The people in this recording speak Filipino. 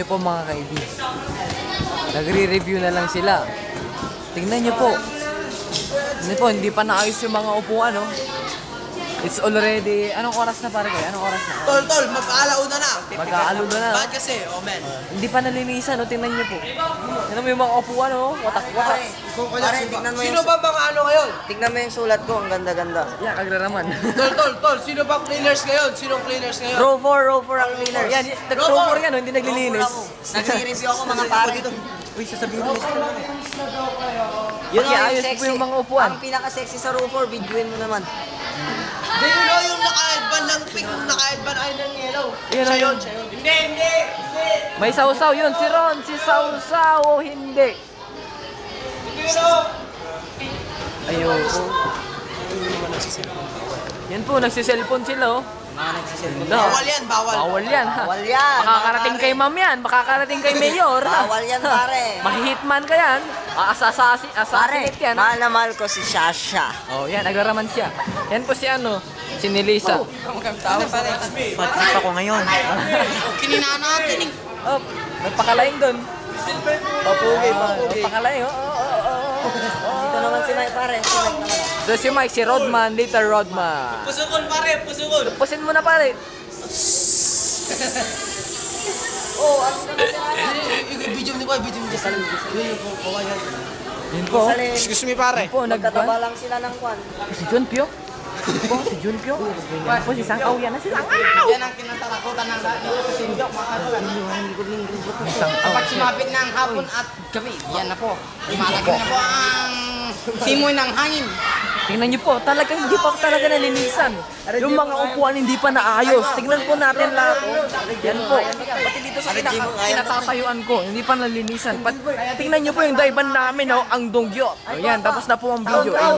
nyo po mga kaibigan. Nagre-review na lang sila. Tingnan nyo po. Hindi pa naayos yung mga upuan, no? It's already, anong oras na pare kayo? Anong oras na? Tol, mag-aalauna na. Mag-aalauna na. Bakit kasi? Oh, man. Hindi pa nalinisan, no? Tingnan nyo po. Tingnan mo yung mga upuan, no? Watak-watak. Pare, tignan mo Sino ba mga ano ngayon? Tignan mo yung sulat ko, ang ganda-ganda. Yeah, kagraraman. Tol, sino ba cleaners ngayon? Sinong cleaners ngayon? Row 4 ang cleaners. Yan, nag-proper yan, no? Hindi naglilinis. Nag-review ako mga pare. Uy, sasabihin mo. Yun ang Ayos po yung mga upuan. Ang pinaka-sexy sa row 4, videoin mo naman. Di yun yung naka-headband ng pink, yung naka-headband ay ng yellow. Siya yun. Hindi. May sausaw yun, si Ron, si sausaw o hindi. Ayun po. Yan po, nagsiselfone sila, oh. Mga nagsiselfone. Bawal yan, bawal. Bawal yan, ha? Bawal yan. Makakarating kay ma'am yan, makakarating kay mayor, ha? Bawal yan, pare. Mahihitman ka yan. Pare, Assassinate yan, ha? mahal na mahal ko si Shasha. Oh, yan, nagraraman siya. Yan po si ano, si Nelisa. Patrip ako ngayon. Kinina natin eh. Oh, nagpakalaing doon. Papugi. Nagpakalaing, oh. Dito naman si Mike, pare. Si Mike naman. So si Mike, si Rodman, Little Rodman. Pusukon pare, pusukon. Pusin mo na pare. Oh, ano naman si Mike? Video mo video mo dyan. Yun po. Excuse me pare. Yun po, Magkataba lang sila ng kwan. Si John Pio. Yun po, si John Pio. Yan po, si Sangkaw yan na si Sangkaw. Yan ang kinatatakutan ng dito sa Sinjok, mga kagulan. Kapag sumapit na ang hapon at gabi, yan na po. Malagay na po ang simoy ng hangin. Tingnan niyo po, talaga hindi pa talaga nalinisan. Yung mga upuan hindi pa naayos. Tingnan po natin lahat. Yan po. Pati dito sa kinatatayuan ko, hindi pa nalinisan. Tingnan niyo po yung daiban namin, oh, ang Donggyo. Ayan, tapos na po ang video.